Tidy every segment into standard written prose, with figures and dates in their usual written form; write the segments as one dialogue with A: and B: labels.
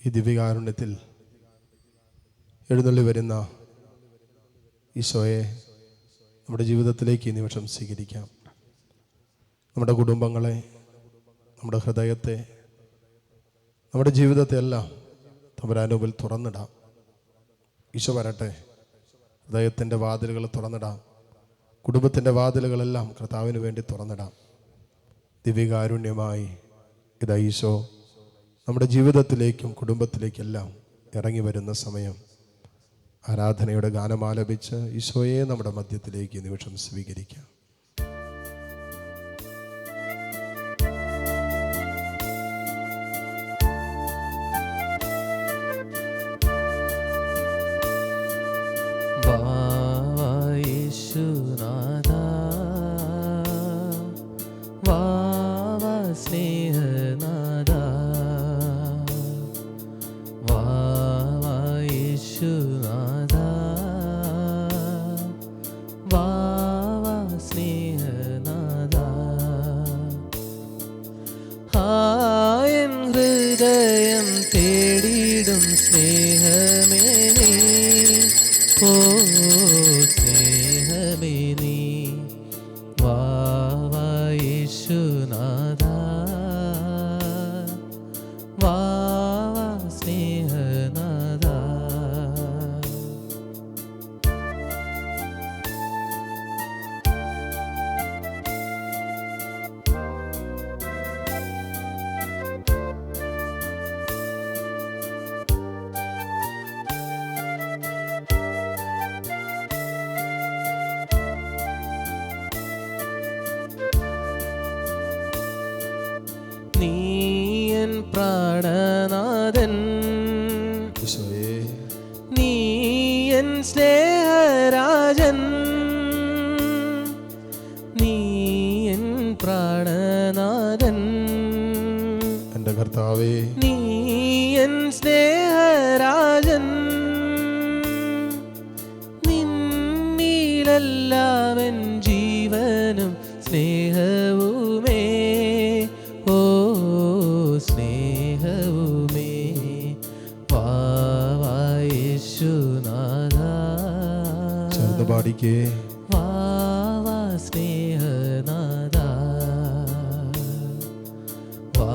A: ഈ ദിവ്യകാരുണ്യത്തിൽ എഴുന്നള്ളി വരുന്ന ഈശോയെ നമ്മുടെ ജീവിതത്തിലേക്ക് ഈ നിമിഷം സ്വീകരിക്കാം. നമ്മുടെ കുടുംബങ്ങളെ, നമ്മുടെ ഹൃദയത്തെ, നമ്മുടെ ജീവിതത്തെ എല്ലാം തമ്പുരാന്റെ മുമ്പിൽ തുറന്നിടാം. ഈശോ വരട്ടെ. ഹൃദയത്തിൻ്റെ വാതിലുകൾ തുറന്നിടാം. കുടുംബത്തിൻ്റെ വാതിലുകളെല്ലാം കർത്താവിന് വേണ്ടി തുറന്നിടാം. ദിവ്യകാരുണ്യമായി ഇതാ ഈശോ നമ്മുടെ ജീവിതത്തിലേക്കും കുടുംബത്തിലേക്കെല്ലാം ഇറങ്ങി വരുന്ന സമയം ആരാധനയുടെ ഗാനമാലപിച്ച് ഈശോയെ നമ്മുടെ മധ്യത്തിലേക്ക് ഈ നിമിഷം സ്വീകരിക്കാം.
B: ഹൃദയം തേടിടും സ്നേഹമേ നീ, ഓ സ്നേഹമേ നീ, വാ യേശുനാഥ, വാ സ്നേഹനാഥ. നീയൻ പ്രാണനാഥൻ, നീയൻ സ്നേഹരാജൻ, നീയൻ പ്രാണനാഥൻ,
A: എൻ്റെ കർത്താവേ
B: നീയൻ സ്നേഹരാജൻ, നിന്നിലെല്ലാവൻ ജീവനും സ്നേഹവുമേ, ഓ സ്നേഹവുമേ, വാ യേശുനാഥ,
A: ചേർന്ന് പാടിക്കേ,
B: വാ സ്നേഹനാഥ, വാ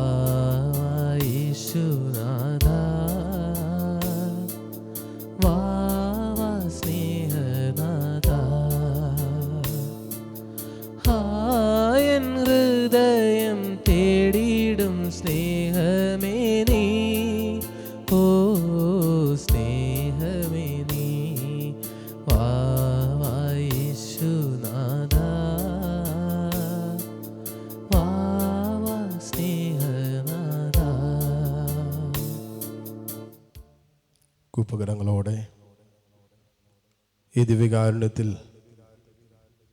B: യേശുനാഥ, വാ സ്നേഹനാഥ. ഹായൻ ഹൃദയം തേടിടും സ്നേഹമേ നീ, ഓ സ്നേഹമേ നീ, വാ യേശുനാഥ, വാ സ്നേഹനാഥ.
A: കൂപ്പുകരങ്ങളോടെ ഈ ദിവ്യകാരുണ്യത്തിൽ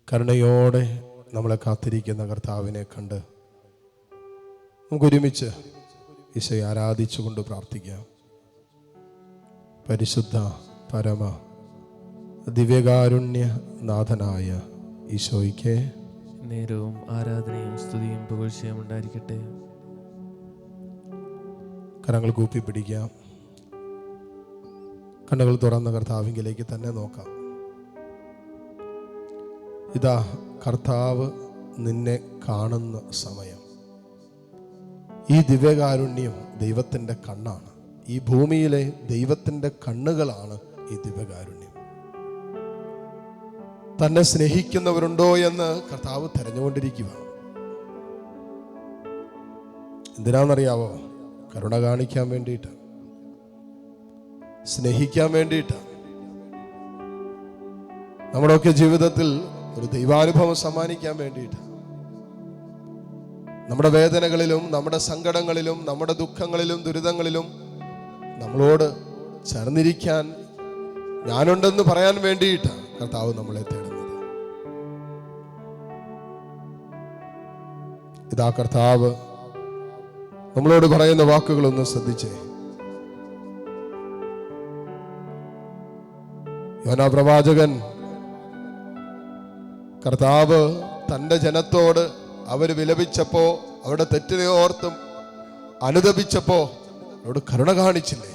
A: കരുണയോടെ നമ്മളെ കാത്തിരിക്കുന്ന കർത്താവിനെ കണ്ട് നമുക്കൊരുമിച്ച് ഈശോയെ ആരാധിച്ചുകൊണ്ട് പ്രാർത്ഥിക്കാം. പരിശുദ്ധ പരമ ദിവ്യകാരുണ്യ നാഥനായ ഈശോയ്ക്ക്
B: നേരവും ആരാധനയും സ്തുതിയും പുകഴ്ചയും ഉണ്ടായിരിക്കട്ടെ.
A: കരങ്ങൾ കൂപ്പി പിടിക്കാം. കണ്ണുകൾ തുറന്ന കർത്താവിങ്കിലേക്ക് തന്നെ നോക്കാം. ഇതാ കർത്താവ് നിന്നെ കാണുന്ന സമയം. ഈ ദിവ്യകാരുണ്യം ദൈവത്തിൻ്റെ കണ്ണാണ്. ഈ ഭൂമിയിലെ ദൈവത്തിൻ്റെ കണ്ണുകളാണ് ഈ ദിവ്യകാരുണ്യം. തന്നെ സ്നേഹിക്കുന്നവരുണ്ടോ എന്ന് കർത്താവ് തെരഞ്ഞുകൊണ്ടിരിക്കുകയാണ്. എന്തിനാണെന്നറിയാവോ? കരുണ കാണിക്കാൻ വേണ്ടിയിട്ട്, സ്നേഹിക്കാൻ വേണ്ടിയിട്ട്. നമ്മുടെയൊക്കെ ജീവിതത്തിൽ ഒരു ദൈവാനുഭവം സമ്മാനിക്കാൻ വേണ്ടിയിട്ട്. നമ്മുടെ വേദനകളിലും നമ്മുടെ സങ്കടങ്ങളിലും നമ്മുടെ ദുഃഖങ്ങളിലും ദുരിതങ്ങളിലും നമ്മളോട് ചേർന്നിരിക്കാൻ ഞാനുണ്ടെന്ന് പറയാൻ വേണ്ടിയിട്ടാണ് കർത്താവ് നമ്മളെ തേടുന്നത്. ഇതാ കർത്താവ് നമ്മളോട് പറയുന്ന വാക്കുകളൊന്ന് ശ്രദ്ധിച്ചേ. യോനാ പ്രവാചകൻ കർത്താവ് തൻ്റെ ജനത്തോട് അവർ വിലപിച്ചപ്പോൾ, അവരുടെ തെറ്റിനെ ഓർത്തും അനുതപിച്ചപ്പോൾ അവരോട് കരുണ കാണിച്ചില്ലേ?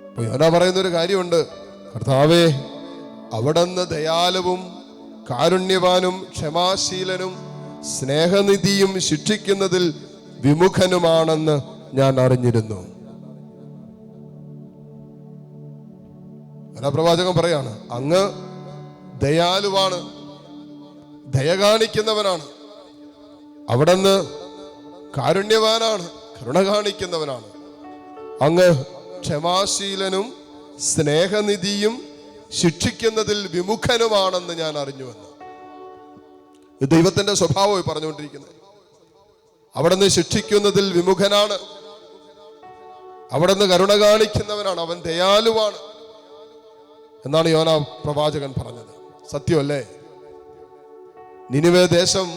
A: അപ്പൊ യോന പറയുന്നൊരു കാര്യമുണ്ട്, കർത്താവേ, അവിടുന്ന് ദയാലുവും കാരുണ്യവാനും ക്ഷമാശീലനും സ്നേഹനിധിയും ശിക്ഷിക്കുന്നതിൽ വിമുഖനുമാണെന്ന് ഞാൻ അറിഞ്ഞിരുന്നു. പ്രവാചകൻ പറയാണ്, അങ്ങ് ദയാലുവാണ്, ദയ കാണിക്കുന്നവനാണ്, അവിടുന്ന് കാരുണ്യവാനാണ്, കരുണ കാണിക്കുന്നവനാണ്, അങ്ങ് ക്ഷമാശീലനും സ്നേഹനിധിയും ശിക്ഷിക്കുന്നതിൽ വിമുഖനുമാണെന്ന് ഞാൻ അറിഞ്ഞുവെന്ന്. ദൈവത്തിന്റെ സ്വഭാവമായി പറഞ്ഞുകൊണ്ടിരിക്കുന്നത്. അവിടുന്ന് ശിക്ഷിക്കുന്നതിൽ വിമുഖനാണ്, അവിടുന്ന് കരുണ കാണിക്കുന്നവനാണ്, അവൻ ദയാലുവാണ് എന്നാണ് യോന പ്രവാചകൻ പറഞ്ഞത്. സത്യമല്ലേ? നിനിവേ ദേശം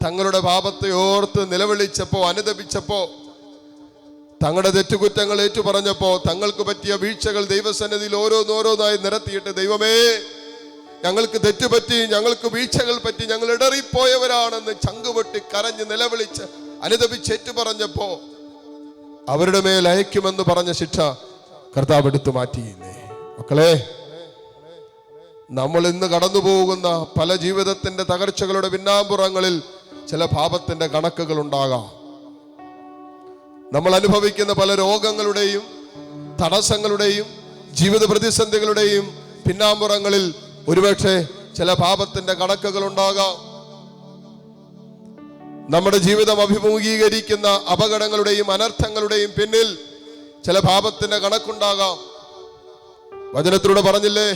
A: തങ്ങളുടെ പാപത്തെ ഓർത്ത് നിലവിളിച്ചപ്പോ, അനുതപിച്ചപ്പോ, തങ്ങളുടെ തെറ്റുകുറ്റങ്ങൾ ഏറ്റുപറഞ്ഞപ്പോ, തങ്ങൾക്ക് പറ്റിയ വീഴ്ചകൾ ദൈവസന്നിധിയിൽ ഓരോന്നോരോന്നായി നിരത്തിയിട്ട്, ദൈവമേ, ഞങ്ങൾക്ക് തെറ്റുപറ്റി, ഞങ്ങൾക്ക് വീഴ്ചകൾ പറ്റി, ഞങ്ങൾ ഇടറിപ്പോയവരാണെന്ന് ചങ്കുപൊട്ടി കരഞ്ഞ് നിലവിളിച്ച് അനുതപിച്ച് ഏറ്റുപറഞ്ഞപ്പോ അവരുടെ മേൽ അയക്കുമെന്ന് പറഞ്ഞ ശിക്ഷ കർത്താവ് എടുത്തു മാറ്റിയില്ലേ? മക്കളെ, നമ്മൾ ഇന്ന് കടന്നു പോകുന്ന പല ജീവിതത്തിന്റെ തകർച്ചകളുടെ പിന്നാമ്പുറങ്ങളിൽ ചില പാപത്തിന്റെ കണക്കുകൾ ഉണ്ടാകാം. നമ്മൾ അനുഭവിക്കുന്ന പല രോഗങ്ങളുടെയും തടസ്സങ്ങളുടെയും ജീവിത പ്രതിസന്ധികളുടെയും പിന്നാമ്പുറങ്ങളിൽ ഒരുപക്ഷെ ചില പാപത്തിന്റെ കണക്കുകൾ ഉണ്ടാകാം. നമ്മുടെ ജീവിതം അഭിമുഖീകരിക്കുന്ന അപകടങ്ങളുടെയും അനർത്ഥങ്ങളുടെയും പിന്നിൽ ചില പാപത്തിന്റെ കണക്കുണ്ടാകാം. വചനത്തിലൂടെ പറഞ്ഞില്ലേ,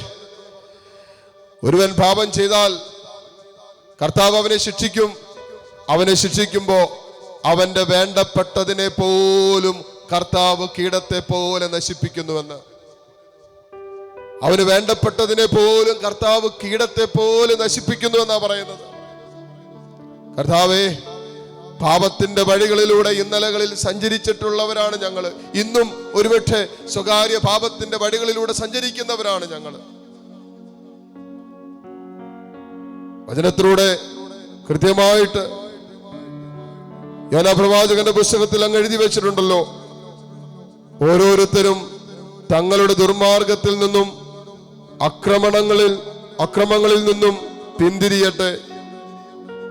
A: ഒരുവൻ പാപം ചെയ്താൽ കർത്താവ് അവനെ ശിക്ഷിക്കും. അവനെ ശിക്ഷിക്കുമ്പോ അവന്റെ വേണ്ടപ്പെട്ടതിനെ പോലും കർത്താവ് കീടത്തെ പോലെ നശിപ്പിക്കുന്നുവെന്ന്. അവന് വേണ്ടപ്പെട്ടതിനെ പോലും കർത്താവ് കീടത്തെ പോലെ നശിപ്പിക്കുന്നു എന്നാ പറയുന്നത്. കർത്താവേ, പാപത്തിന്റെ വഴികളിലൂടെ ഇന്നലകളിൽ സഞ്ചരിച്ചിട്ടുള്ളവരാണ് ഞങ്ങൾ. ഇന്നും ഒരുപക്ഷെ സ്വകാര്യ പാപത്തിന്റെ വഴികളിലൂടെ സഞ്ചരിക്കുന്നവരാണ് ഞങ്ങൾ. വചനത്തിലൂടെ കൃത്യമായിട്ട് യോനാ പ്രവാചകന്റെ പുസ്തകത്തിൽ അങ്ങ് എഴുതി വെച്ചിട്ടുണ്ടല്ലോ, ഓരോരുത്തരും തങ്ങളുടെ ദുർമാർഗത്തിൽ നിന്നും അക്രമങ്ങളിൽ നിന്നും പിന്തിരിയട്ടെ.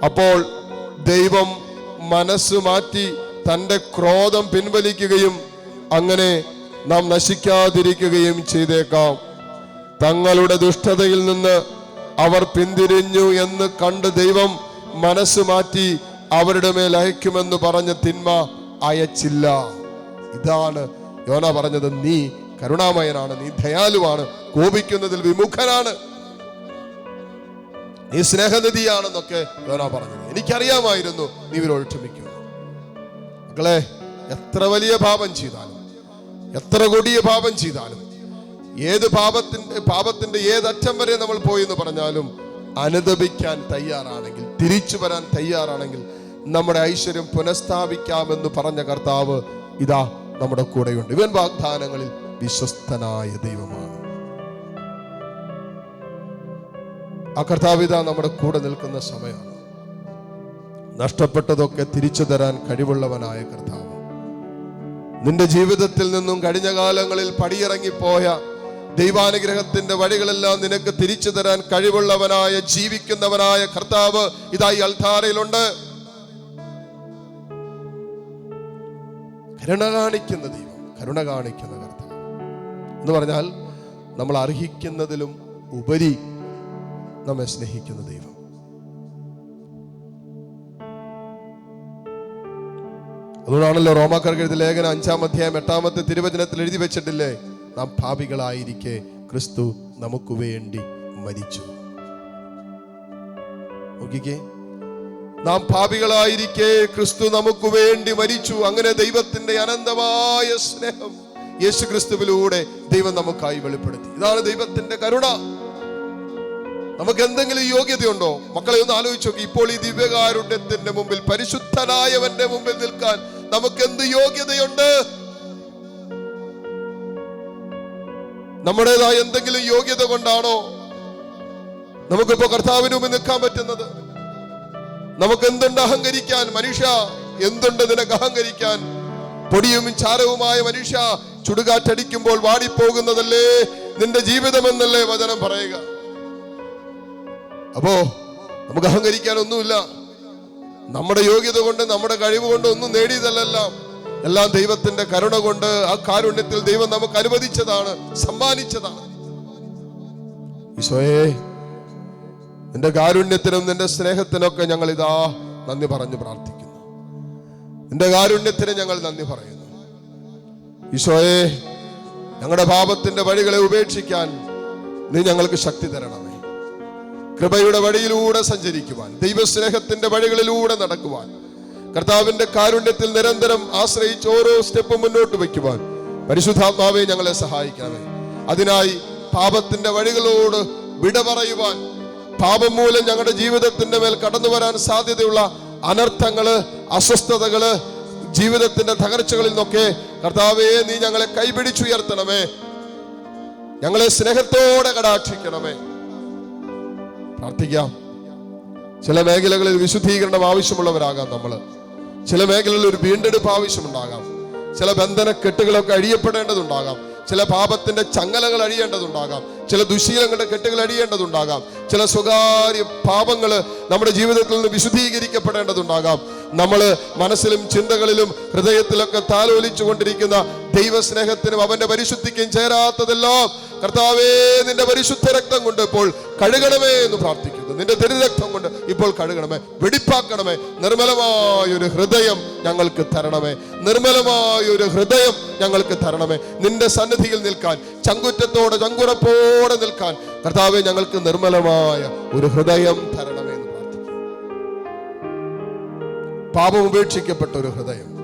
A: അപ്പോൾ ദൈവം മനസ്സ് മാറ്റി തന്റെ ക്രോധം പിൻവലിക്കുകയും അങ്ങനെ നാം നശിക്കാതിരിക്കുകയും ചെയ്തേക്കാം. തങ്ങളുടെ ദുഷ്ടതയിൽ നിന്ന് അവർ പിന്തിരിഞ്ഞു എന്ന് കണ്ട് ദൈവം മനസ്സ് മാറ്റി അവരുടെ മേൽ അയക്കുമെന്ന് പറഞ്ഞ തിന്മ അയച്ചില്ല. ഇതാണ് യോന പറഞ്ഞത്, നീ കരുണാമയനാണ്, നീ ദയാലുവാണ്, കോപിക്കുന്നതിൽ വിമുഖനാണ്, നീ സ്നേഹനിധിയാണെന്നൊക്കെ യോന പറഞ്ഞത്. എനിക്കറിയാമായിരുന്നു നീ ഇവരോട് ക്ഷമിക്കും. മക്കളെ, എത്ര വലിയ പാപം ചെയ്താലും, എത്ര കൊടിയ പാപം ചെയ്താലും, ഏത് പാപത്തിന്റെ ഏതറ്റം വരെ നമ്മൾ പോയി എന്ന് പറഞ്ഞാലും അനുദപിക്കാൻ തയ്യാറാണെങ്കിൽ, തിരിച്ചു വരാൻ തയ്യാറാണെങ്കിൽ നമ്മുടെ ഐശ്വര്യം പുനഃസ്ഥാപിക്കാമെന്ന് പറഞ്ഞ കർത്താവ് ഇതാ നമ്മുടെ കൂടെയുണ്ട്. ഇവൻ വാഗ്ദാനങ്ങളിൽ വിശ്വസ്തനായ ദൈവമാണ്. ആ കർത്താവ് ഇതാ നമ്മുടെ കൂടെ നിൽക്കുന്ന സമയമാണ്. നഷ്ടപ്പെട്ടതൊക്കെ തിരിച്ചു തരാൻ കഴിവുള്ളവനായ കർത്താവ്, നിന്റെ ജീവിതത്തിൽ നിന്നും കഴിഞ്ഞ കാലങ്ങളിൽ പടിയിറങ്ങിപ്പോയ ദൈവാനുഗ്രഹത്തിന്റെ വഴികളെല്ലാം നിനക്ക് തിരിച്ചു തരാൻ കഴിവുള്ളവനായ ജീവിക്കുന്നവനായ കർത്താവ് ഇതായി അൽത്താരയിലുണ്ട്. കരുണ കാണിക്കുന്ന ദൈവം, കരുണ കാണിക്കുന്ന കർത്താവ് എന്ന് പറഞ്ഞാൽ നമ്മൾ അർഹിക്കുന്നതിലും ഉപരി നമ്മെ സ്നേഹിക്കുന്ന ദൈവം. അതുകൊണ്ടാണല്ലോ റോമാക്കാർക്ക് എഴുതിയ ലേഖനം 5-ാം അധ്യായം 8-ാമത്തെ തിരുവചനത്തിൽ എഴുതി വെച്ചിട്ടില്ലേ, നാം പാപികളായിരിക്കെ ക്രിസ്തു നമുക്ക് വേണ്ടി മരിച്ചു. നോക്കിക്കേ, നാം പാപികളായിരിക്കെ ക്രിസ്തു നമുക്ക് വേണ്ടി മരിച്ചു. അങ്ങനെ ദൈവത്തിന്റെ അനന്തമായ സ്നേഹം യേശു ക്രിസ്തുവിലൂടെ ദൈവം നമുക്കായി വെളിപ്പെടുത്തി. ഇതാണ് ദൈവത്തിന്റെ കരുണ. നമുക്ക് എന്തെങ്കിലും യോഗ്യതയുണ്ടോ? മക്കളെ ഒന്ന് ആലോചിച്ച് നോക്കി. ഇപ്പോൾ ഈ ദിവ്യകാരുണ്യത്തിന്റെ മുമ്പിൽ, പരിശുദ്ധനായവന്റെ മുമ്പിൽ നിൽക്കാൻ നമുക്ക് എന്ത് യോഗ്യതയുണ്ട്? നമ്മുടേതായ എന്തെങ്കിലും യോഗ്യത കൊണ്ടാണോ നമുക്കിപ്പോ കർത്താവിന് മുമ്പിൽ നിൽക്കാൻ പറ്റുന്നത്? നമുക്ക് എന്തുണ്ട് അഹങ്കരിക്കാൻ? മനുഷ്യ, എന്തുണ്ട് നിനക്ക് അഹങ്കരിക്കാൻ? പൊടിയും ചാരവുമായ മനുഷ്യ, ചുടുകാറ്റടിക്കുമ്പോൾ വാടിപ്പോകുന്നതല്ലേ നിന്റെ ജീവിതമെന്നല്ലേ വചനം പറയുക. അപ്പോ നമുക്ക് അഹങ്കരിക്കാനൊന്നുമില്ല. നമ്മുടെ യോഗ്യത കൊണ്ട്, നമ്മുടെ കഴിവ് കൊണ്ട് ഒന്നും നേടിയതല്ല. എല്ലാം ദൈവത്തിന്റെ കരുണ കൊണ്ട്, ആ കാരുണ്യത്തിൽ ദൈവം നമുക്ക് അനുവദിച്ചതാണ്, സമ്മാനിച്ചതാണ്. ഈശോയെ, നിന്റെ കാരുണ്യത്തിനും നിന്റെ സ്നേഹത്തിനൊക്കെ ഞങ്ങൾ ഇതാ നന്ദി പറഞ്ഞു പ്രാർത്ഥിക്കുന്നു. നിന്റെ കാരുണ്യത്തിന് ഞങ്ങൾ നന്ദി പറയുന്നു. ഈശോയെ, ഞങ്ങളുടെ പാപത്തിന്റെ വഴികളെ ഉപേക്ഷിക്കാൻ നീ ഞങ്ങൾക്ക് ശക്തി തരണമേ. കൃപയുടെ വഴിയിലൂടെ സഞ്ചരിക്കുവാൻ, ദൈവസ്നേഹത്തിന്റെ വഴികളിലൂടെ നടക്കുവാൻ, കർത്താവിന്റെ കാരുണ്യത്തിൽ നിരന്തരം ആശ്രയിച്ച് ഓരോ സ്റ്റെപ്പും മുന്നോട്ട് വയ്ക്കുവാൻ പരിശുദ്ധാത്മാവേ ഞങ്ങളെ സഹായിക്കണമേ. അതിനായി പാപത്തിന്റെ വഴികളോട് വിട പറയുവാൻ, പാപം മൂലം ഞങ്ങളുടെ ജീവിതത്തിന്റെ മേൽ കടന്നു വരാൻ സാധ്യതയുള്ള അനർത്ഥങ്ങള്, അസ്വസ്ഥതകള്, ജീവിതത്തിന്റെ തകർച്ചകളിൽ നിന്നൊക്കെ കർത്താവേ നീ ഞങ്ങളെ കൈപിടിച്ചുയർത്തണമേ. ഞങ്ങളെ സ്നേഹത്തോടെ കടാക്ഷിക്കണമേ. പ്രാർത്ഥിക്കാം. ചില മേഖലകളിൽ വിശുദ്ധീകരണം ആവശ്യമുള്ളവരാകാം നമ്മള്. ചില മേഖലകളിൽ ഒരു വീണ്ടെടുപ്പ് ആവശ്യമുണ്ടാകാം. ചില ബന്ധന കെട്ടുകളൊക്കെ അഴിയപ്പെടേണ്ടതുണ്ടാകാം. ചില പാപത്തിന്റെ ചങ്ങലകൾ അഴിയേണ്ടതുണ്ടാകാം. ചില ദുശീലങ്ങളുടെ കെട്ടുകൾ അഴിയേണ്ടതുണ്ടാകാം. ചില സ്വകാര്യ പാപങ്ങള് നമ്മുടെ ജീവിതത്തിൽ നിന്ന് വിശുദ്ധീകരിക്കപ്പെടേണ്ടതുണ്ടാകാം. നമ്മള് മനസ്സിലും ചിന്തകളിലും ഹൃദയത്തിലൊക്കെ താലോലിച്ചു കൊണ്ടിരിക്കുന്ന ദൈവസ്നേഹത്തിനും അവന്റെ പരിശുദ്ധിക്കും ചേരാത്തതെല്ലാം കർത്താവേ നിന്റെ പരിശുദ്ധ രക്തം കൊണ്ട് ഇപ്പോൾ കഴുകണമേ എന്ന് പ്രാർത്ഥിക്കുന്നു. നിന്റെ തിരുരക്തം കൊണ്ട് ഇപ്പോൾ കഴുകണമേ, വെടിപ്പാക്കണമേ. നിർമ്മലമായൊരു ഹൃദയം ഞങ്ങൾക്ക് തരണമേ. നിർമ്മലമായൊരു ഹൃദയം ഞങ്ങൾക്ക് തരണമേ. നിന്റെ സന്നിധിയിൽ നിൽക്കാൻ, ചങ്കുറ്റത്തോടെ ചങ്കുറപ്പോടെ നിൽക്കാൻ കർത്താവേ ഞങ്ങൾക്ക് നിർമ്മലമായ ഒരു ഹൃദയം തരണമേ എന്ന് പ്രാർത്ഥിക്കുന്നു. പാപം ഉപേക്ഷിക്കപ്പെട്ട ഒരു ഹൃദയം,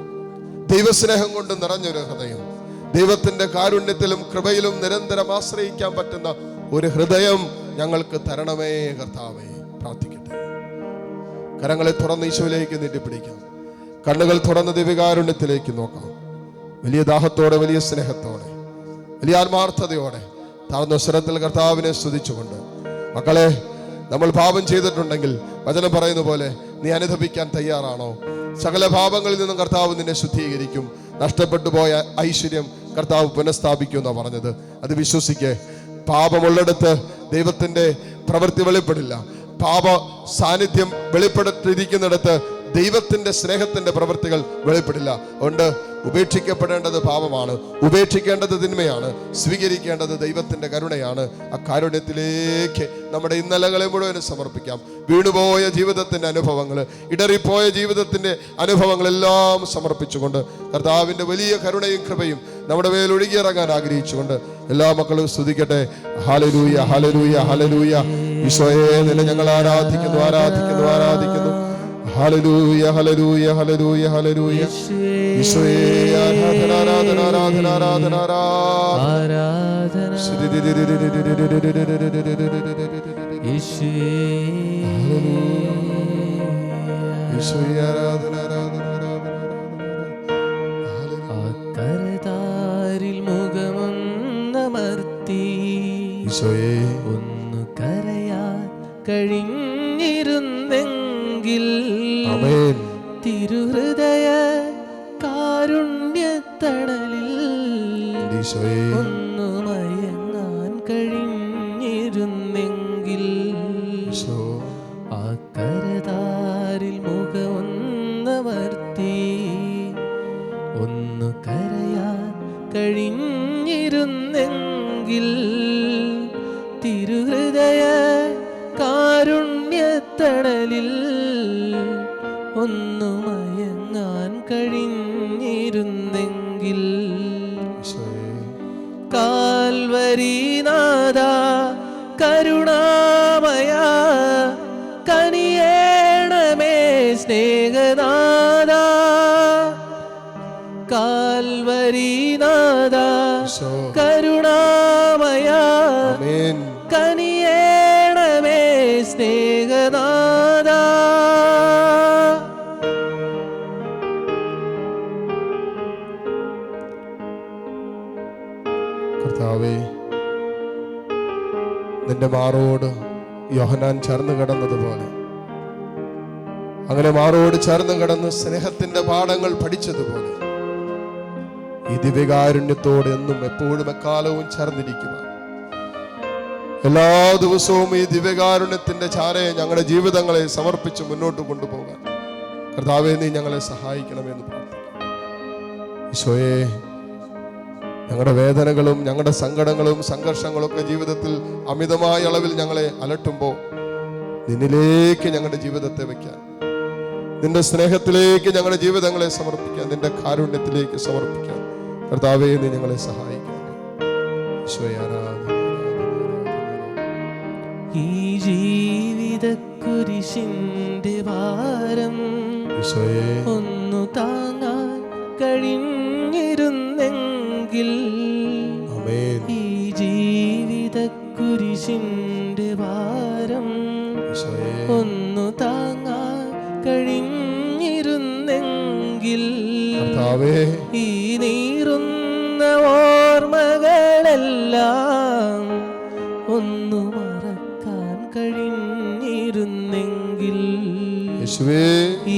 A: ദൈവസ്നേഹം കൊണ്ട് നിറഞ്ഞൊരു ഹൃദയം, ദൈവത്തിന്റെ കാരുണ്യത്തിലും കൃപയിലും നിരന്തരം ആശ്രയിക്കാൻ പറ്റുന്ന ഒരു ഹൃദയം ഞങ്ങൾക്ക് തരണമേ കർത്താവേ. പ്രാർത്ഥിക്കട്ടെ. കരങ്ങളെ തുറന്ന് ഈശോയിലേക്ക് നീട്ടിപ്പിടിക്കാം. കണ്ണുകൾ തുറന്ന് ദിവ്യകാരുണ്യത്തിലേക്ക് നോക്കാം. വലിയ ദാഹത്തോടെ, വലിയ സ്നേഹത്തോടെ, വലിയ ആത്മാർത്ഥതയോടെ താഴ്ന്ന സ്വരത്തിൽ കർത്താവിനെ സ്തുതിച്ചുകൊണ്ട്, മക്കളെ, നമ്മൾ പാപം ചെയ്തിട്ടുണ്ടെങ്കിൽ വചനം പറയുന്ന പോലെ നീ അനുതപിക്കാൻ തയ്യാറാണോ? സകല പാപങ്ങളിൽ നിന്നും കർത്താവ് നിന്നെ ശുദ്ധീകരിക്കും. നഷ്ടപ്പെട്ടു പോയ ഐശ്വര്യം കർത്താവ് പുനഃസ്ഥാപിക്കും എന്നാണ് പറഞ്ഞത്. അത് വിശ്വസിക്കേ. പാപമുള്ളിടത്ത് ദൈവത്തിന്റെ പ്രവൃത്തി വെളിപ്പെടില്ല. പാപ സാന്നിധ്യം വെളിപ്പെടുത്തിയിരിക്കുന്നിടത്ത് ദൈവത്തിന്റെ സ്നേഹത്തിന്റെ പ്രവൃത്തികൾ വെളിപ്പെടില്ല. അതുകൊണ്ട് ഉപേക്ഷിക്കപ്പെടേണ്ടത് പാപമാണ്, ഉപേക്ഷിക്കേണ്ടത് തിന്മയാണ്, സ്വീകരിക്കേണ്ടത് ദൈവത്തിന്റെ കരുണയാണ്. ആ കാരുണ്യത്തിലേക്ക് നമ്മുടെ ഇന്നലകളെ മുഴുവനും സമർപ്പിക്കാം. വീണുപോയ ജീവിതത്തിന്റെ അനുഭവങ്ങൾ, ഇടറിപ്പോയ ജീവിതത്തിന്റെ അനുഭവങ്ങളെല്ലാം സമർപ്പിച്ചുകൊണ്ട് കർത്താവിന്റെ വലിയ കരുണയും കൃപയും നമ്മുടെ മേൽ ഒഴുകിയിറങ്ങാൻ ആഗ്രഹിച്ചുകൊണ്ട് എല്ലാ മക്കളും സ്തുതിക്കട്ടെ. ഹല്ലേലൂയ, ഹല്ലേലൂയ, ഹല്ലേലൂയ. ഈശോയെ നിന്നെ ഞങ്ങൾ ആരാധിക്കുന്നു, ആരാധിക്കുന്നു, ആരാധിക്കുന്നു. ഹല്ലേലൂയ, ഹല്ലേലൂയ, ഹല്ലേലൂയ, ഹല്ലേലൂയ. ഈശോയെ ആരാധന, ആരാധന, ആരാധന, ആരാധന, ആരാധന. ഈശോയെ ആരാധന, ആരാധന, ആരാധന.
B: കരതാരിൽ മുഖമൊന്നമർത്തി
A: ഈശോയെ
B: ഒന്ന് കരയാൻ കഴിഞ്ഞിരുന്നെങ്കിൽ തിരുഹൃദയ കാരുണ്യത്തണലിൽ ഒന്ന് മയങ്ങാൻ കഴിഞ്ഞിരുന്നെങ്കിൽ ആ കരതാരിൽ മുഖമൊന്നമർത്തി ഒന്ന് കരയാൻ കഴിഞ്ഞിരുന്നെങ്കിൽ തിരുഹൃദയ കാരുണ്യത്തണലിൽ ഒന്നു മയങ്ങാൻ കഴിഞ്ഞിരുന്നെങ്കിൽ കാൽവരിനാഥ കരുണാമയ കനിയേണമേ സ്നേഹനാഥ കാൽവരിനാഥ കരുണാമയ കനിയേണമേ സ്നേഹനാഥ.
A: കർത്താവേ, നിന്റെ മാറോട് യോഹന്നാൻ ചേർന്ന് കിടന്നതുപോലെ, അങ്ങനെ മാറോട് ചേർന്ന് കിടന്ന് സ്നേഹത്തിന്റെ പാഠങ്ങൾ പഠിച്ചതുപോലെ ഈ ദിവ്യകാരുണ്യത്തോടെ എന്നും എപ്പോഴും എക്കാലവും ചേർന്നിരിക്കുവാൻ, എല്ലാ ദിവസവും ഈ ദിവ്യകാരുണ്യത്തിന്റെ ചാരയെ ഞങ്ങളുടെ ജീവിതങ്ങളെ സമർപ്പിച്ച് മുന്നോട്ട് കൊണ്ടുപോകാൻ കർത്താവേ നീ ഞങ്ങളെ സഹായിക്കണമെന്ന് പ്രാർത്ഥിക്കുന്നു. ഈശോയെ, ഞങ്ങളുടെ വേദനകളും ഞങ്ങളുടെ സങ്കടങ്ങളും സംഘർഷങ്ങളും ഒക്കെ ജീവിതത്തിൽ അമിതമായ അളവിൽ ഞങ്ങളെ അലട്ടുമ്പോൾ നിന്നിലേക്ക് ഞങ്ങളുടെ ജീവിതത്തെ വയ്ക്കാൻ, നിന്റെ സ്നേഹത്തിലേക്ക് ഞങ്ങളുടെ ജീവിതങ്ങളെ സമർപ്പിക്കാൻ, നിന്റെ കാരുണ്യത്തിലേക്ക് സമർപ്പിക്കാൻ കർത്താവേ നീ ഞങ്ങളെ സഹായിക്കണം. ഈശോയെ, ആരാധന.
B: ഈ ജീവിതക്കുരിശിന്റെ ഭാരം ഒന്നു താങ്ങാൻ കഴിഞ്ഞിരുന്നെങ്കിൽ, ഈ ജീവിതക്കുരിശിന്റെ ഭാരം ഒന്നു താങ്ങാൻ കഴിഞ്ഞിരുന്നെങ്കിൽ, ഈ നീറുന്ന ഓർമ്മകളെല്ലാം ഒന്നു മറക്കാൻ കഴിഞ്ഞിരുന്നെങ്കിൽ,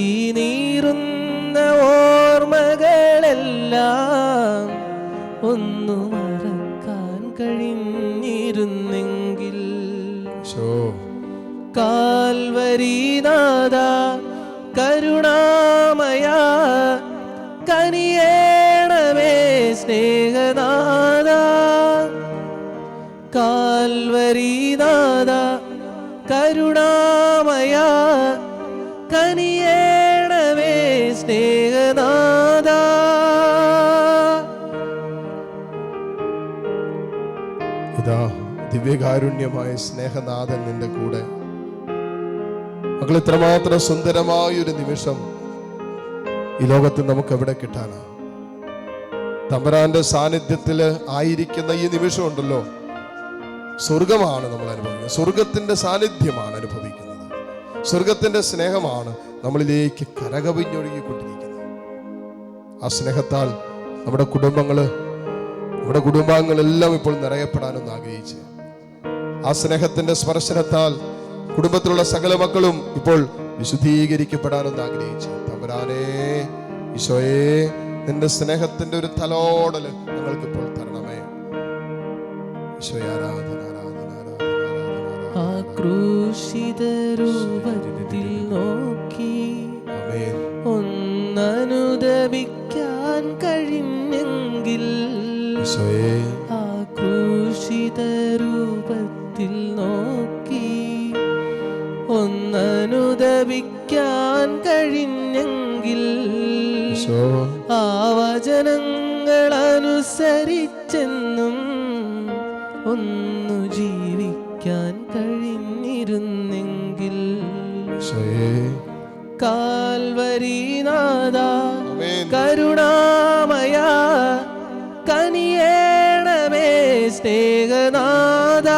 B: ഈ നീറുന്ന ഓർമ്മകളെല്ലാം ഒന്നു മറക്കാൻ കഴിഞ്ഞിരുന്നെങ്കിൽ, കാൽവരിനാഥ കരുണാമയ കനിയേണമേ സ്നേഹനാഥ, കാൽവരിനാഥ കരുണാമയ കനിയേണമേ സ്നേഹനാഥ.
A: ഇതാ ദിവ്യകാരുണ്യമായ സ്നേഹനാഥൻ നിന്റെ കൂടെ. മക്കൾ, ഇത്രമാത്രം സുന്ദരമായൊരു നിമിഷം ഈ ലോകത്ത് നമുക്ക് എവിടെ കിട്ടാനാ? തമ്പുരാന്റെ സാന്നിധ്യത്തിൽ ആയിരിക്കുന്ന ഈ നിമിഷം ഉണ്ടല്ലോ, സ്വർഗമാണ് നമ്മൾ അനുഭവിക്കുന്നത്. സ്വർഗത്തിന്റെ സാന്നിധ്യമാണ് അനുഭവിക്കുന്നത്. സ്വർഗത്തിന്റെ സ്നേഹമാണ് നമ്മളിലേക്ക് കരകവിഞ്ഞൊഴുകിക്കൊണ്ടിരിക്കുന്നത്. ആ സ്നേഹത്താൽ നമ്മുടെ കുടുംബാംഗങ്ങളെല്ലാം ഇപ്പോൾ നിറയപ്പെടാനൊന്ന് ആഗ്രഹിച്ച്, ആ സ്നേഹത്തിന്റെ സ്പർശനത്താൽ കുടുംബത്തിലുള്ള സകല മക്കളും ഇപ്പോൾ വിശുദ്ധീകരിക്കപ്പെടാനൊന്ന് ആഗ്രഹിച്ച്, തമ്പുരാനേ ഈശോയെ നിന്റെ സ്നേഹത്തിന്റെ ഒരു തലോടല് ഞങ്ങൾക്ക് ഇപ്പോൾ തരണമേ. ഈശോയെ, ആരാധന, ആരാധന, ആരാധന,
B: ആ ക്രൂശിത രൂപത്തിൽ നോക്കി ഒന്നനുദപിക്കാൻ കഴിഞ്ഞെങ്കിൽ, ആ ക്രൂശിത രൂപത്തിൽ നോക്കി ഒന്നനുദപിക്കാൻ കഴിഞ്ഞെങ്കിൽ, ആ വചനങ്ങൾ അനുസരിച്ചെന്നും ഒന്നു ജീവിക്കാൻ കഴിഞ്ഞിരുന്നെങ്കിൽ, കാൽവരിനാഥ കരുണാമയ കനിയേണമേ സ്നേഹനാഥ,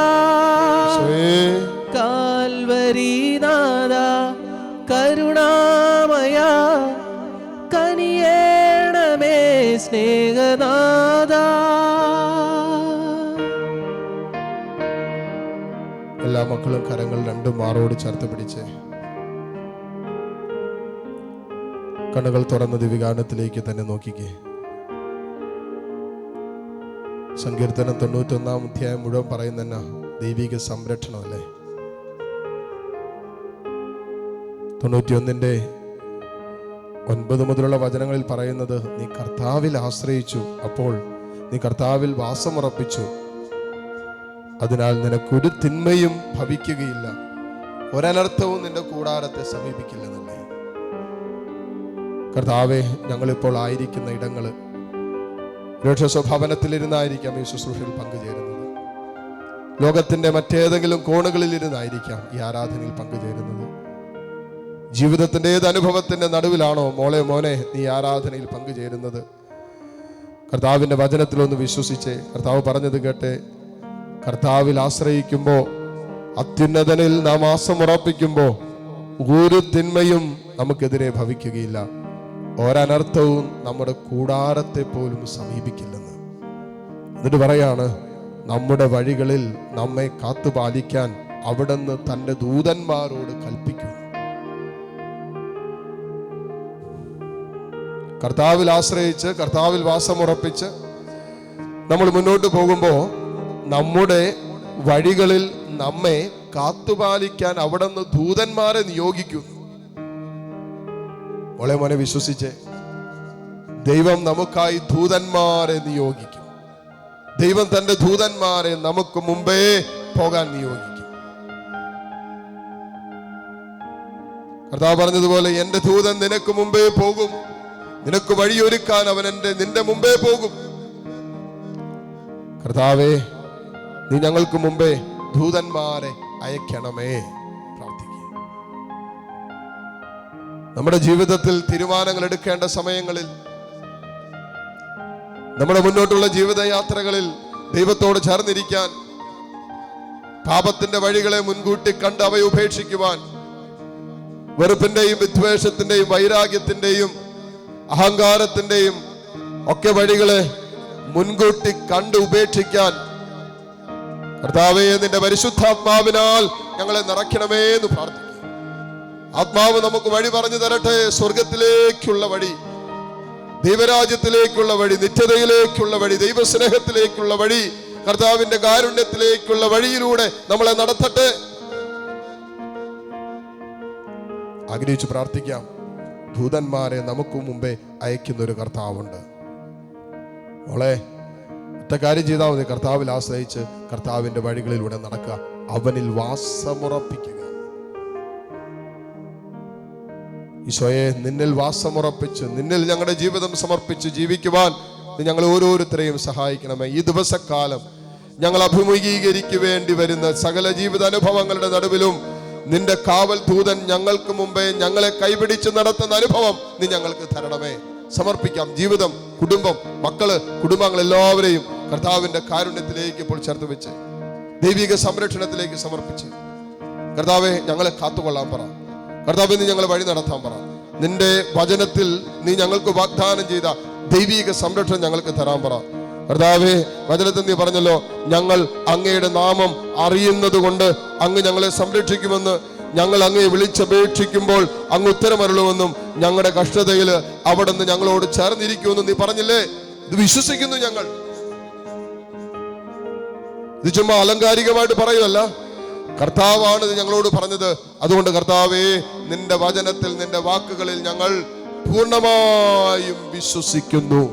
B: കാൽവരിനാഥ കരുണാമയ കനിയേണമേ സ്നേഹനാഥ.
A: എല്ലാ മക്കളും കരങ്ങൾ രണ്ടും മാറോട് ചേർത്ത് പിടിച്ച് കണ്ണുകൾ തുറന്ന ദിവ്യഗാനത്തിലേക്ക് തന്നെ നോക്കിക്കേ. സങ്കീർത്തനം 91 അധ്യായം മുഴുവൻ പറയുന്ന ദൈവിക സംരക്ഷണമല്ലേ? 91-9 മുതലുള്ള വചനങ്ങളിൽ പറയുന്നത്, നീ കർത്താവിൽ ആശ്രയിച്ചു, അപ്പോൾ നീ കർത്താവിൽ വാസമുറപ്പിച്ചു, അതിനാൽ നിനക്കൊരു തിന്മയും ഭവിക്കുകയില്ല, ഒരനർത്ഥവും നിന്റെ കൂടാരത്തെ സമീപിക്കില്ലെന്നല്ലേ? കർത്താവെ, ഞങ്ങളിപ്പോൾ ആയിരിക്കുന്ന ഇടങ്ങൾ സ്വഭവനത്തിലിരുന്നായിരിക്കാം ഈ ശുശ്രൂഷയിൽ പങ്കുചേരുന്നത്, ലോകത്തിന്റെ മറ്റേതെങ്കിലും കോണുകളിൽ ഇരുന്നായിരിക്കാം ഈ ആരാധനയിൽ പങ്കുചേരുന്നത്. ജീവിതത്തിന്റെ ഏത് അനുഭവത്തിന്റെ നടുവിലാണോ മോനെ നീ ആരാധനയിൽ പങ്കുചേരുന്നത്? കർത്താവിന്റെ വചനത്തിലൊന്ന് വിശ്വസിച്ചേ. കർത്താവ് പറഞ്ഞത് കേട്ടെ, കർത്താവിൽ ആശ്രയിക്കുമ്പോൾ, അത്യുന്നതനിൽ നാം ആശ്രമുറപ്പിക്കുമ്പോൾ ഒരു തിന്മയും നമുക്കെതിരെ ഭവിക്കുകയില്ല, ഒരനർത്ഥവും നമ്മുടെ കൂടാരത്തെ പോലും സമീപിക്കില്ലെന്ന്. എന്നിട്ട് പറയാണ്, നമ്മുടെ വഴികളിൽ നമ്മെ കാത്തുപാലിക്കാൻ അവിടുന്ന് തൻ്റെ ദൂതന്മാരോട് കൽപ്പിക്കുന്നു. കർത്താവിൽ ആശ്രയിച്ച് കർത്താവിൽ വാസമുറപ്പിച്ച് നമ്മൾ മുന്നോട്ട് പോകുമ്പോൾ നമ്മുടെ വഴികളിൽ നമ്മെ കാത്തുപാലിക്കാൻ അവിടെ നിന്ന് ദൂതന്മാരെ നിയോഗിക്കുന്നു. മോളെ മോനെ വിശ്വസിച്ച് ദൈവം നമുക്കായി ദൂതന്മാരെ നിയോഗിക്കും. ദൈവം തന്റെ ദൂതന്മാരെ നമുക്ക് മുമ്പേ പോകാൻ നിയോഗിക്കും. കർത്താവ് പറഞ്ഞതുപോലെ എന്റെ ദൂതൻ നിനക്ക് മുമ്പേ പോകും, നിനക്ക് വഴിയൊരുക്കാൻ അവൻ നിന്റെ മുമ്പേ പോകും. കർത്താവേ, നീ ഞങ്ങൾക്ക് മുമ്പേ ദൂതന്മാരെ അയക്കണമേ. പ്രാർത്ഥിക്കുക. നമ്മുടെ ജീവിതത്തിൽ തീരുമാനങ്ങൾ എടുക്കേണ്ട സമയങ്ങളിൽ, നമ്മുടെ മുന്നോട്ടുള്ള ജീവിതയാത്രകളിൽ ദൈവത്തോട് ചേർന്നിരിക്കാൻ, പാപത്തിന്റെ വഴികളെ മുൻകൂട്ടി കണ്ട് അവയെ ഉപേക്ഷിക്കുവാൻ, വെറുപ്പിന്റെയും വിദ്വേഷത്തിന്റെയും വൈരാഗ്യത്തിന്റെയും അഹങ്കാരത്തിന്റെയും ഒക്കെ വഴികളെ മുൻകൂട്ടി കണ്ട് ഉപേക്ഷിക്കാൻ കർത്താവേ, നിന്റെ പരിശുദ്ധാത്മാവിനാൽ ഞങ്ങളെ നിറയ്ക്കണമേ എന്ന് പ്രാർത്ഥിക്കും. ആത്മാവ് നമുക്ക് വഴി പറഞ്ഞു തരട്ടെ. സ്വർഗത്തിലേക്കുള്ള വഴി, ദൈവരാജ്യത്തിലേക്കുള്ള വഴി, നിത്യതയിലേക്കുള്ള വഴി, ദൈവസ്നേഹത്തിലേക്കുള്ള വഴി, കർത്താവിന്റെ കാരുണ്യത്തിലേക്കുള്ള വഴിയിലൂടെ നമ്മളെ നടത്തട്ടെ. ആഗ്രഹിച്ച് പ്രാർത്ഥിക്കാം. ദൂതന്മാരെ നമുക്ക് മുമ്പേ അയക്കുന്ന ഒരു കർത്താവുണ്ട്. മോളെ, ഒറ്റ കാര്യം ചെയ്താൽ മതി. കർത്താവിൽ ആശ്രയിച്ച് കർത്താവിന്റെ വഴികളിലൂടെ നടക്കുക, അവനിൽ വാസമുറപ്പിക്കുക. ഈശോയെ, നിന്നിൽ വാസമുറപ്പിച്ച് നിന്നിൽ ഞങ്ങളുടെ ജീവിതം സമർപ്പിച്ച് ജീവിക്കുവാൻ ഞങ്ങൾ ഓരോരുത്തരെയും സഹായിക്കണമേ. ഈ ദിവസക്കാലം ഞങ്ങൾ അഭിമുഖീകരിക്കേണ്ടി വരുന്ന സകല ജീവിത അനുഭവങ്ങളുടെ നടുവിലും നിന്റെ കാവൽ ദൂതൻ ഞങ്ങൾക്ക് മുമ്പേ ഞങ്ങളെ കൈപിടിച്ച് നടത്തുന്ന അനുഭവം നീ ഞങ്ങൾക്ക് തരണമേ. സമർപ്പിക്കാം. ജീവിതം, കുടുംബം, മക്കള്, കുടുംബങ്ങൾ എല്ലാവരെയും കർത്താവിന്റെ കാരുണ്യത്തിലേക്ക് ഇപ്പോൾ ചേർത്ത് വെച്ച് ദൈവിക സംരക്ഷണത്തിലേക്ക് സമർപ്പിച്ച് കർത്താവെ, ഞങ്ങളെ കാത്തുകൊള്ളാൻ പറ. കർത്താവെ, നീ ഞങ്ങളെ വഴി നടത്താൻ പറ. നിന്റെ വചനത്തിൽ നീ ഞങ്ങൾക്ക് വാഗ്ദാനം ചെയ്ത ദൈവിക സംരക്ഷണം ഞങ്ങൾക്ക് തരാൻ പറ. കർത്താവേ, വചനത്തിൽ നീ പറഞ്ഞല്ലോ, ഞങ്ങൾ അങ്ങയുടെ നാമം അറിയുന്നത് കൊണ്ട് അങ്ങ് ഞങ്ങളെ സംരക്ഷിക്കുമെന്ന്. ഞങ്ങൾ അങ്ങയെ വിളിച്ചപേക്ഷിക്കുമ്പോൾ അങ്ങ് ഉത്തരമരുളുമെന്നും ഞങ്ങളുടെ കഷ്ടതയിൽ അവിടെ നിന്ന് ഞങ്ങളോട് ചേർന്നിരിക്കുമെന്നും നീ പറഞ്ഞില്ലേ. ഇത് വിശ്വസിക്കുന്നു ഞങ്ങൾ. ഇത് ചുമ്മാ അലങ്കാരികമായിട്ട് പറയുമല്ല, കർത്താവാണ് ഇത് ഞങ്ങളോട് പറഞ്ഞത്. അതുകൊണ്ട് കർത്താവേ, നിന്റെ വചനത്തിൽ, നിന്റെ വാക്കുകളിൽ ഞങ്ങൾ പൂർണ്ണമായും വിശ്വസിക്കുന്നു.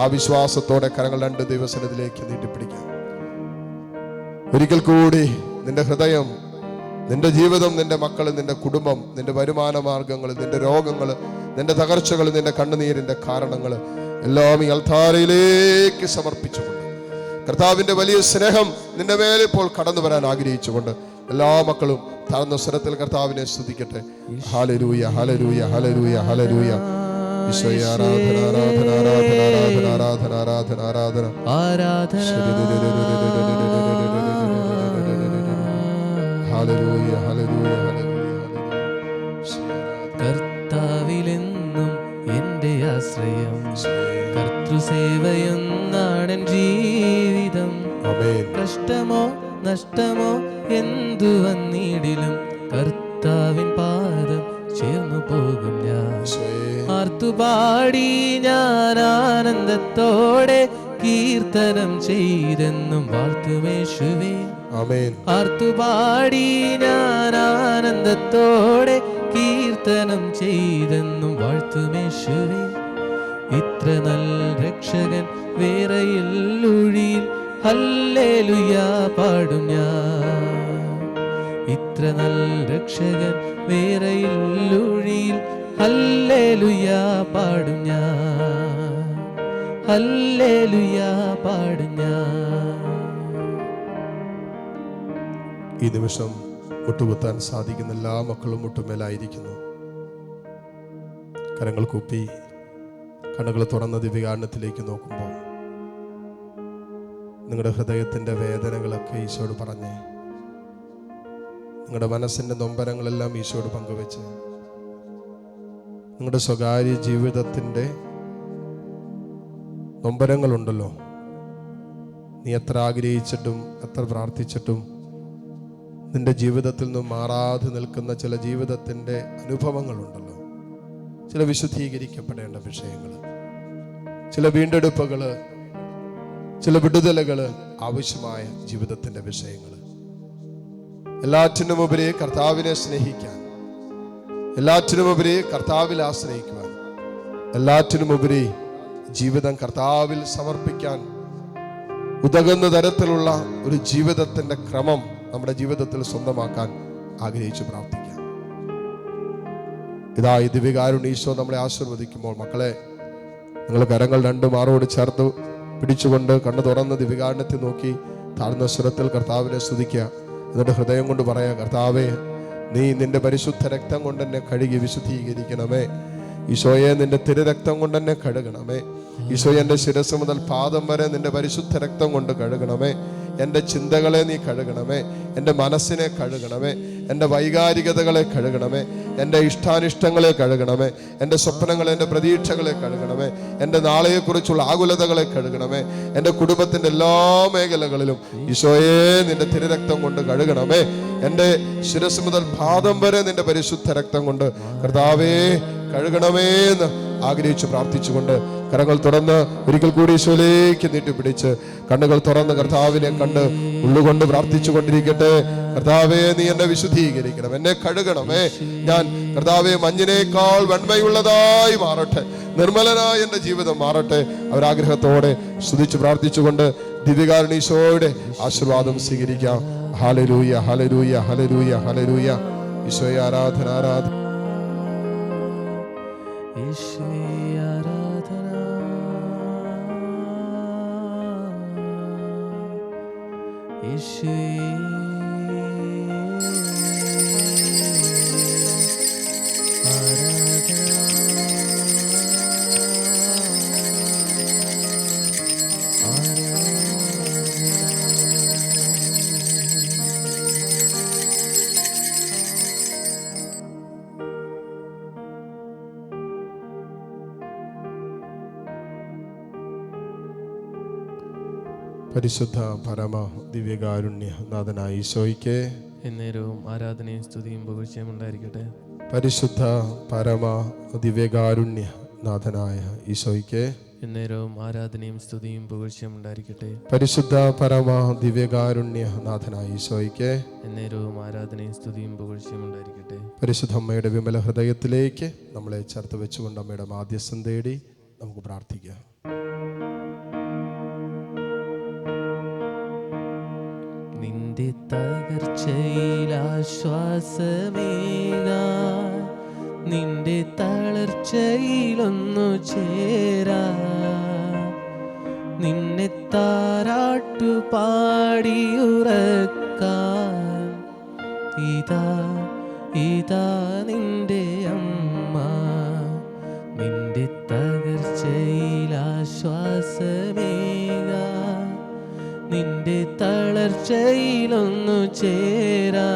A: ആ വിശ്വാസത്തോടെ കരങ്ങൾ രണ്ട് ദൈവസന്നിധിയിലേക്ക് നീട്ടിപ്പിടിക്കാം. ഒരിക്കൽ കൂടി നിന്റെ ഹൃദയം, നിന്റെ ജീവിതം, നിന്റെ മക്കൾ, നിന്റെ കുടുംബം, നിന്റെ വരുമാന മാർഗങ്ങൾ, നിന്റെ രോഗങ്ങൾ, നിന്റെ തകർച്ചകൾ, നിന്റെ കണ്ണുനീരിന്റെ കാരണങ്ങൾ എല്ലാം ഈ അൾത്താരയിലേക്ക് സമർപ്പിച്ചുകൊണ്ട് കർത്താവിന്റെ വലിയ സ്നേഹം നിന്റെ മേലെ ഇപ്പോൾ കടന്നു വരാൻ ആഗ്രഹിച്ചുകൊണ്ട് എല്ലാ മക്കളും താഴ്ന്ന സ്വരത്തിൽ കർത്താവിനെ സ്തുതിക്കട്ടെ. ഹല്ലേലൂയ, ഹല്ലേലൂയ, ഹല്ലേലൂയ, ഹല്ലേലൂയ. ഈശോയെ, ആരാധന, ആരാധന, ആരാധന, ആരാധന, ആരാധന, ആരാധന, ആരാധന. ഹല്ലേലൂയ, ഹല്ലേലൂയ, ഹല്ലേലൂയ.
B: കർത്താവിലെന്നും എന്റെ ആശ്രയം, കർത്തൃസേവയൊന്നാടൻ ജീവിതം. കഷ്ടമോ നഷ്ടമോ എന്തു വന്നിടിലും കർത്താവിൻ പാദം ചേർന്നു പോകും ഞാൻ. ആർത്തുപാടി ഞാൻ ആനന്ദത്തോടെ കീർത്തനം ചെയ്തെന്നും വാഴ്ത്തുമേശുവേ. ആർത്തുപാടി ഞാൻ ആനന്ദത്തോടെ കീർത്തനം ചെയ്തെന്നും വാഴ്ത്തുമേശുവേ. ഇത്ര നല്ല രക്ഷകൻ വേറെയില്ലൊഴിയിൽ ഹല്ലേലൂയ പാടും ഞാൻ. ഇത്ര നല്ല രക്ഷകൻ വേറെയില്ലൊഴിയിൽ ഹല്ലേലൂയ പാടും ഞാൻ. ഹല്ലേലൂയ പാടും ഞാൻ.
A: ഈ നിമിഷം മുട്ടുകുത്താൻ സാധിക്കുന്ന എല്ലാ മക്കളും മുട്ടുമേലായിരിക്കുന്നു. കരങ്ങൾ കൂപ്പി കണ്ണുകൾ തുറന്ന ദിവ്യകാരുണ്യത്തിലേക്ക് നോക്കുമ്പോൾ നിങ്ങളുടെ ഹൃദയത്തിൻ്റെ വേദനകളൊക്കെ ഈശോയോട് പറഞ്ഞ്, നിങ്ങളുടെ മനസ്സിൻ്റെ നൊമ്പരങ്ങളെല്ലാം ഈശോയോട് പങ്കുവെച്ച്, നിങ്ങളുടെ സ്വകാര്യ ജീവിതത്തിൻ്റെ നൊമ്പരങ്ങളുണ്ടല്ലോ, നീ എത്ര ആഗ്രഹിച്ചിട്ടും എത്ര പ്രാർത്ഥിച്ചിട്ടും നിന്റെ ജീവിതത്തിൽ നിന്നും മാറാതെ നിൽക്കുന്ന ചില ജീവിതത്തിൻ്റെ അനുഭവങ്ങളുണ്ടല്ലോ, ചില വിശുദ്ധീകരിക്കപ്പെടേണ്ട വിഷയങ്ങൾ, ചില വീണ്ടെടുപ്പുകൾ, ചില വിടുതലുകൾ ആവശ്യമായ ജീവിതത്തിന്റെ വിഷയങ്ങൾ. എല്ലാറ്റിനുമുപരി കർത്താവിനെ സ്നേഹിക്കാൻ, എല്ലാറ്റിനുമുപരി കർത്താവിൽ ആശ്രയിക്കുവാൻ, എല്ലാറ്റിനുമുപരി ജീവിതം കർത്താവിൽ സമർപ്പിക്കാൻ ഉതകുന്ന തരത്തിലുള്ള ഒരു ജീവിതത്തിന്റെ ക്രമം നമ്മുടെ ജീവിതത്തിൽ സ്വന്തമാക്കാൻ ആഗ്രഹിച്ചു പ്രാർത്ഥിക്കാം. ഇതാ ഈ ദിവ്യകാരുണ്യ ഈശോ നമ്മളെ ആശീർവദിക്കുമ്പോൾ, മക്കളെ, നിങ്ങൾ കരങ്ങൾ രണ്ടും മാറോട് ചേർത്ത് പിടിച്ചുകൊണ്ട് കണ്ണു തുറന്ന് ദിവ്യകാരുണ്യത്തെ നോക്കി താഴ്ന്ന സ്വരത്തിൽ കർത്താവിനെ സ്തുതിക്കുക. എന്നിട്ട് ഹൃദയം കൊണ്ട് പറയാ, കർത്താവേ, നീ നിന്റെ പരിശുദ്ധ രക്തം കൊണ്ട് എന്നെ കഴുകി വിശുദ്ധീകരിക്കണമേ. ഈശോയെ, നിന്റെ തിരുരക്തം കൊണ്ട് എന്നെ കഴുകണമേ. ഈശോയെ, എൻ്റെ ശിരസ് മുതൽ പാദം വരെ നിന്റെ പരിശുദ്ധ രക്തം കൊണ്ട് കഴുകണമേ. എൻ്റെ ചിന്തകളെ നീ കഴുകണമേ, എൻ്റെ മനസ്സിനെ കഴുകണമേ, എൻ്റെ വൈകാരികതകളെ കഴുകണമേ, എൻ്റെ ഇഷ്ടാനിഷ്ടങ്ങളെ കഴുകണമേ, എൻ്റെ സ്വപ്നങ്ങളെ, എൻ്റെ പ്രതീക്ഷകളെ കഴുകണമേ, എൻ്റെ നാളെയെക്കുറിച്ചുള്ള ആകുലതകളെ കഴുകണമേ. എൻ്റെ കുടുംബത്തിൻ്റെ എല്ലാ മേഖലകളിലും ഈശോയെ നിന്റെ തിരുരക്തം കൊണ്ട് കഴുകണമേ. എൻ്റെ ശിരസ് മുതൽ പാദം വരെ നിന്റെ പരിശുദ്ധ രക്തം കൊണ്ട് കർത്താവേ കഴുകണമേ എന്ന് ആഗ്രഹിച്ച് പ്രാർത്ഥിച്ചുകൊണ്ട് കരങ്ങൾ തുറന്ന് ഒരിക്കൽ കൂടി ഈശോയിലേക്ക് നീട്ടിപ്പിടിച്ച് കണ്ണുകൾ തുറന്ന് കർത്താവിനെ കണ്ട് ഉള്ളുകൊണ്ട് പ്രാർത്ഥിച്ചു കൊണ്ടിരിക്കട്ടെ. കർത്താവേ, നീ എന്നെ വിശുദ്ധീകരിക്കണം, എന്നെ കഴുകണമേ. ഞാൻ കർത്താവേ മഞ്ഞിനേക്കാൾ വെണ്മയുള്ളതായി മാറട്ടെ, നിർമ്മലനായി എൻ്റെ ജീവിതം മാറട്ടെ. അവരാഗ്രഹത്തോടെ സ്തുതിച്ച് പ്രാർത്ഥിച്ചുകൊണ്ട് ദിവ്യകാരുണ്യ ഈശോയുടെ ആശീർവാദം സ്വീകരിക്കാം. ഹല്ലേലൂയ, ഹല്ലേലൂയ, ഹല്ലേലൂയ, ഹല്ലേലൂയ. ഈശോയെ ആരാധന, ആരാധന. പരിശുദ്ധ പരമ ദിവ്യകാരുണ്യ നാഥനായ ഈശോയ്ക്ക്
B: എന്നേരവും ആരാധനയും സ്തുതിയും പുകഴ്ചയും ഉണ്ടായിരിക്കട്ടെ.
A: പരിശുദ്ധ പരമ ദിവ്യകാരുണ്യ നാഥനായ ഈശോയ്ക്ക്
B: എന്നേരവും ആരാധനയും സ്തുതിയും പുകഴ്ചയും ഉണ്ടായിരിക്കട്ടെ.
A: പരിശുദ്ധ പരമ ദിവ്യകാരുണ്യ നാഥനായ ഈശോയ്ക്ക്
B: എന്നേരവും ആരാധനയും സ്തുതിയും പുകഴ്ചയും ഉണ്ടായിരിക്കട്ടെ.
A: പരിശുദ്ധ അമ്മയുടെ വിമല ഹൃദയത്തിലേക്ക് നമ്മളെ ചേർത്ത് വെച്ചുകൊണ്ട് അമ്മയുടെ മാധ്യസ്ഥം തേടി നമുക്ക് പ്രാർത്ഥിക്കാം.
B: നിന്റെ തകർച്ചയിൽ ആശ്വാസമേകാൻ, നിന്റെ തളർച്ചയിലൊന്നു ചേരാ, നിന്നെ താരാട്ടു പാടിയുറക്കാൻ, ഇതാ ഇതാ നിന്റെ അമ്മ. നിന്റെ തകർച്ചയിൽ ആശ്വാസമേകാൻ, നിന്റെ തളർച്ചയിലൊന്നു ചേരാ,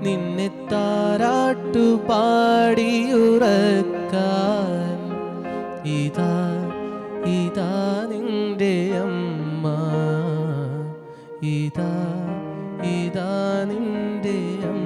B: നിന്നെ താരാട്ടു പാടിയുറക്കാൻ, ഇതാ ഇതാ നിന്റെ അമ്മ, ഇതാ ഇതാ നിന്റെ അമ്മ.